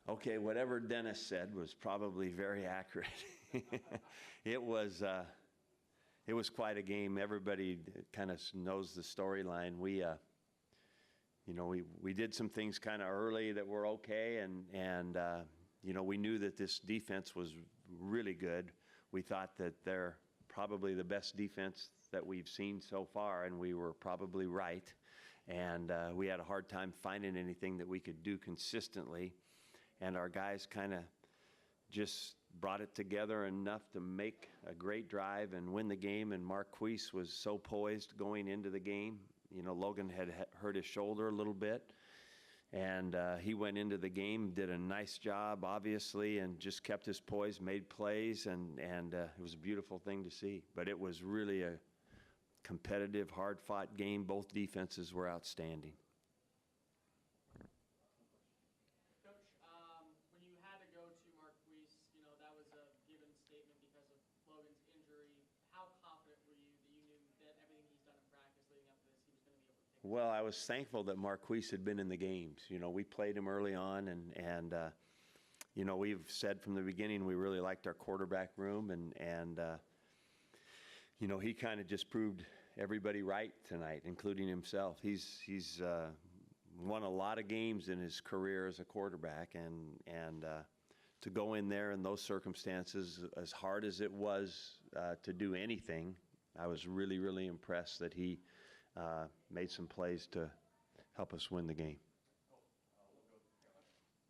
Okay, whatever Dennis said was probably very accurate. It was quite a game. Everybody kind of knows the storyline. We did some things kind of early that were okay, and we knew that this defense was really good. We thought that they're probably the best defense that we've seen so far, and we were probably right. And we had a hard time finding anything that we could do consistently. And our guys kind of just brought it together enough to make a great drive and win the game. And Marquise was so poised going into the game. Logan had hurt his shoulder a little bit. And he went into the game, did a nice job, obviously, and just kept his poise, made plays, and it was a beautiful thing to see. But it was really a competitive, hard-fought game. Both defenses were outstanding. Coach, when you had to go to Marquise, that was a given statement because of Logan's injury. How confident were you that you knew that everything he's done in practice leading up to this, he was going to be able to take it? Well, I was thankful that Marquise had been in the games. We played him early on, and we've said from the beginning we really liked our quarterback room, and he kind of just proved everybody right tonight, including himself. He's won a lot of games in his career as a quarterback, and to go in there in those circumstances, as hard as it was to do anything, I was really, really impressed that he made some plays to help us win the game.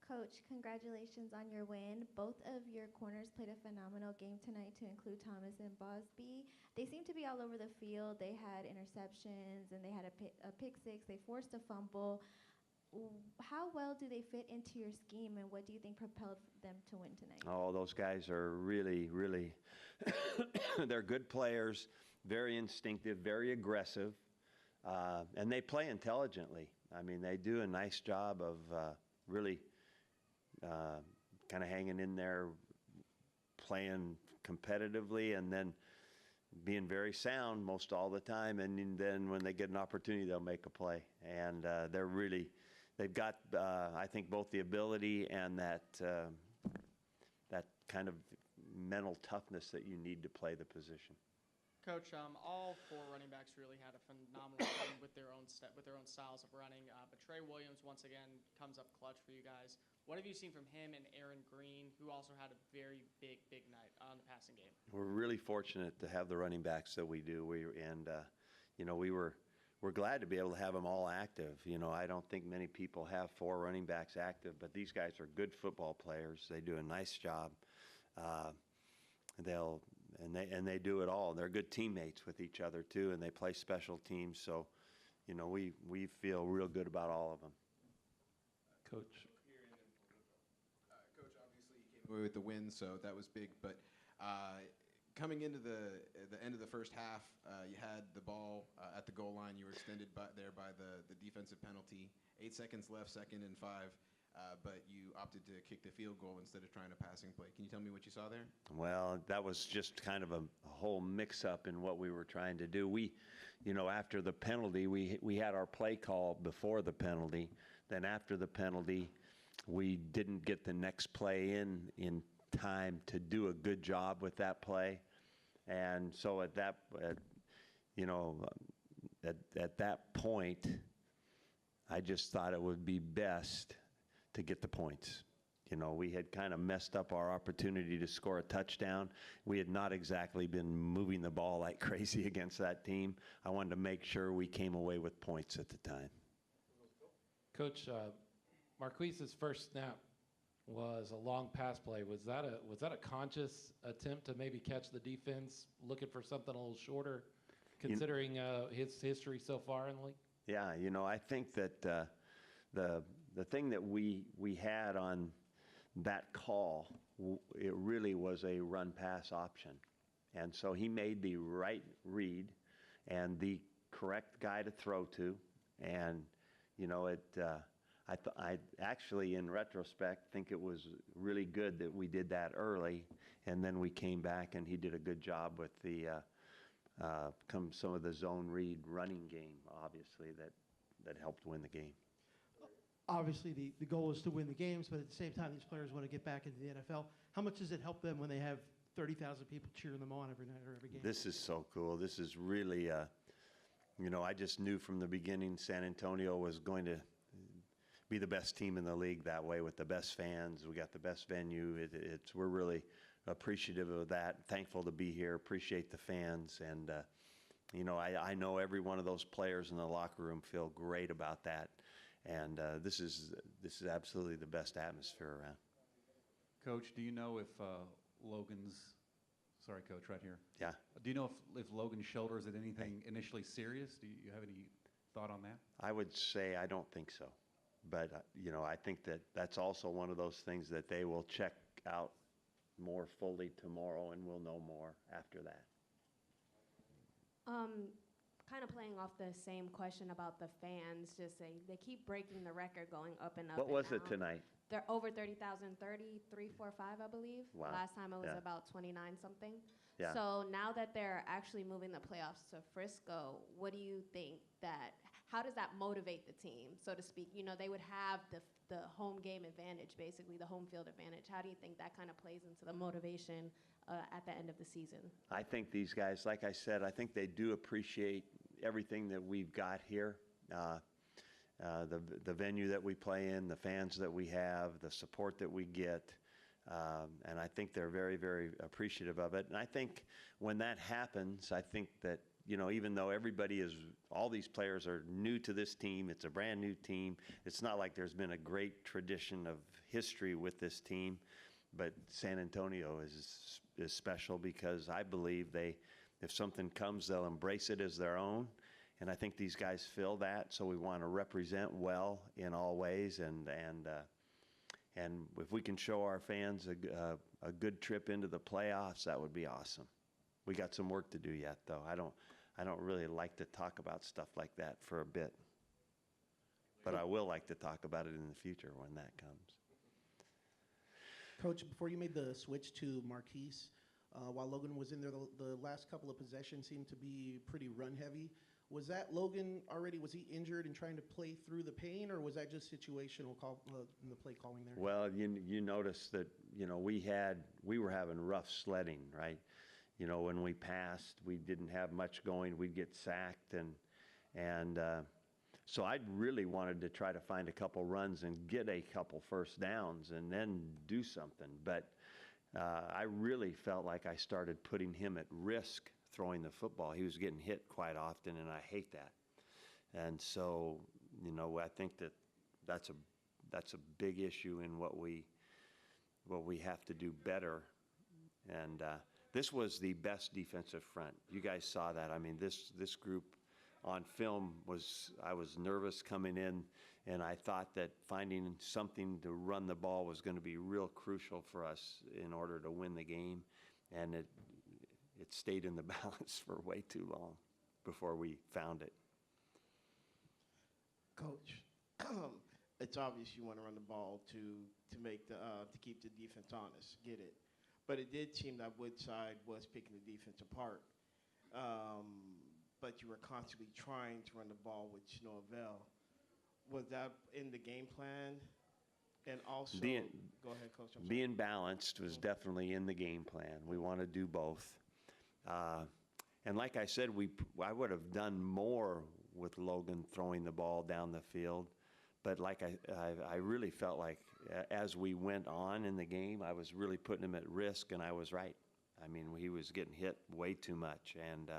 Coach, congratulations on your win. Both of your corners played a phenomenal game tonight, to include Thomas and Bosby. They seemed to be all over the field. They had interceptions, and they had a pick six. They forced a fumble. How well do they fit into your scheme, and what do you think propelled them to win tonight? Oh, those guys are really, really they're good players, very instinctive, very aggressive, and they play intelligently. I mean, they do a nice job of really kind of hanging in there, playing competitively, and then being very sound most all the time. And then when they get an opportunity, they'll make a play. And they've got, I think, both the ability and that kind of mental toughness that you need to play the position. Coach, all four running backs really had a phenomenal game with their own styles of running. But Trey Williams once again comes up clutch for you guys. What have you seen from him and Aaron Green, who also had a very big night on the passing game? We're really fortunate to have the running backs that we do. We're glad to be able to have them all active. I don't think many people have four running backs active, but these guys are good football players. They do a nice job. They do it all. They're good teammates with each other too, and they play special teams. So, we feel real good about all of them. Coach, obviously you came away with the win, so that was big. But coming into the end of the first half, you had the ball at the goal line. You were extended by the defensive penalty. 8 seconds left, 2nd and 5. But you opted to kick the field goal instead of trying a passing play. Can you tell me what you saw there? Well, that was just kind of a whole mix-up in what we were trying to do. After the penalty, we had our play call before the penalty. Then after the penalty, we didn't get the next play in time to do a good job with that play. And so at that point, I just thought it would be best to get the points. We had kind of messed up our opportunity to score a touchdown. We had not exactly been moving the ball like crazy against that team. I wanted to make sure we came away with points at the time. Coach, Marquise's first snap was a long pass play. Was that a conscious attempt to maybe catch the defense, looking for something a little shorter, considering his history so far in the league? Yeah, I think that the thing that we had on that call, it really was a run-pass option. And so he made the right read and the correct guy to throw to. And, I actually, in retrospect, think it was really good that we did that early. And then we came back and he did a good job with some of the zone read running game, obviously, that helped win the game. obviously the goal is to win the games, but at the same time, these players want to get back into the NFL. How much does it help them when they have 30,000 people cheering them on every night or every game? This is so cool. This is really, I just knew from the beginning San Antonio was going to be the best team in the league that way, with the best fans. We got the best venue. We're really appreciative of that. Thankful to be here. Appreciate the fans, and I know every one of those players in the locker room feel great about that. And this is absolutely the best atmosphere around. Coach, do you know if Logan's, sorry, Coach, right here. Yeah. Do you know if Logan's shoulder is anything initially serious? Do you have any thought on that? I would say I don't think so. But, I think that's also one of those things that they will check out more fully tomorrow, and we'll know more after that. Kind of playing off the same question about the fans, just saying they keep breaking the record, going up and up. What was it tonight? They're over 30,000, 3345, I believe. Wow. Last time it was Yeah. about 29 something. Yeah. So now that they're actually moving the playoffs to Frisco, what do you think how does that motivate the team, so to speak? They would have the home game advantage, basically the home field advantage. How do you think that kind of plays into the motivation at the end of the season? I think these guys, like I said, I think they do appreciate everything that we've got here. The venue that we play in, the fans that we have, the support that we get. And I think they're very, very appreciative of it. And I think when that happens, I think that, even though all these players are new to this team, it's a brand new team. It's not like there's been a great tradition of history with this team. But San Antonio is special because I believe if something comes, they'll embrace it as their own. And I think these guys feel that. So we want to represent well in all ways. And if we can show our fans a good trip into the playoffs, that would be awesome. We got some work to do yet, though. I don't really like to talk about stuff like that for a bit. But I will like to talk about it in the future when that comes. Coach, before you made the switch to Marquise, while Logan was in there, the last couple of possessions seemed to be pretty run-heavy. Was that Logan already, was he injured and trying to play through the pain, or was that just situational in the play calling there? Well, you notice that, we were having rough sledding, right? When we passed, we didn't have much going. We'd get sacked. And so I really wanted to try to find a couple runs and get a couple first downs and then do something. But I really felt like I started putting him at risk throwing the football. He was getting hit quite often, and I hate that. And so, I think that's a big issue in what we have to do better. And this was the best defensive front. You guys saw that. I mean, this group on film I was nervous coming in, and I thought that finding something to run the ball was going to be real crucial for us in order to win the game. And it stayed in the balance for way too long before we found it. Coach, it's obvious you want to run the ball to keep the defense honest. Get it, but it did seem that Woodside was picking the defense apart. But you were constantly trying to run the ball with no avail. Was that in the game plan? And also, go ahead, Coach. I'm sorry. Being balanced was definitely in the game plan. We want to do both. And like I said, I would have done more with Logan throwing the ball down the field. But like I really felt like as we went on in the game, I was really putting him at risk, and I was right. I mean, he was getting hit way too much. And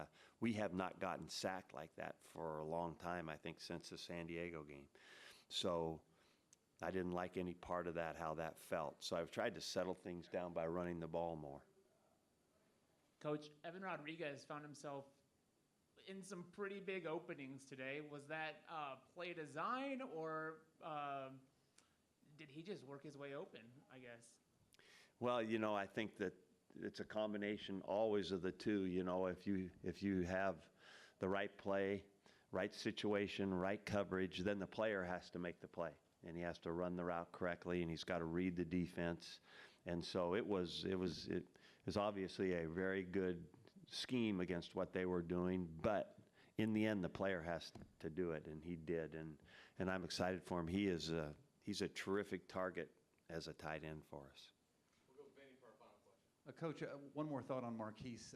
we have not gotten sacked like that for a long time, I think, since the San Diego game. So I didn't like any part of that, how that felt. So I've tried to settle things down by running the ball more. Coach, Evan Rodriguez found himself in some pretty big openings today. Was that play design, or did he just work his way open, I guess? Well, I think that it's a combination always of the two. If you have the right play, right situation, right coverage, then the player has to make the play. And he has to run the route correctly, and he's got to read the defense. And so it was obviously a very good scheme against what they were doing, but in the end, the player has to do it, and he did. and I'm excited for him. He's a terrific target as a tight end for us. Coach, one more thought on Marquise.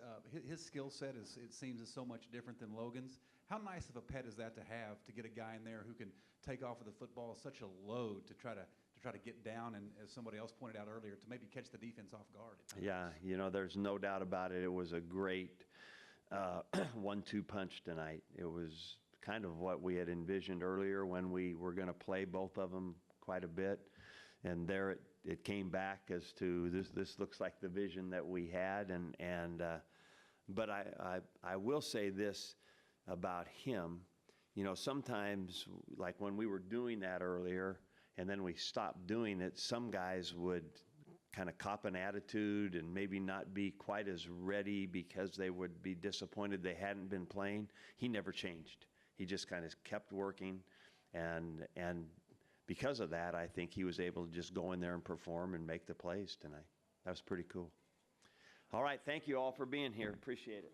His skill set it seems is so much different than Logan's. How nice of a pet is that to have, to get a guy in there who can take off with the football, such a load to try to get down, and as somebody else pointed out earlier, to maybe catch the defense off guard. Yeah, there's no doubt about it. It was a great 1-2 punch tonight. It was kind of what we had envisioned earlier when we were going to play both of them quite a bit, and there it came back as to this looks like the vision that we had, but I will say this about him. Sometimes, like when we were doing that earlier and then we stopped doing it, some guys would kind of cop an attitude and maybe not be quite as ready because they would be disappointed they hadn't been playing. He never changed. He just kind of kept working, and because of that, I think he was able to just go in there and perform and make the plays tonight. That was pretty cool. All right, thank you all for being here. Appreciate it.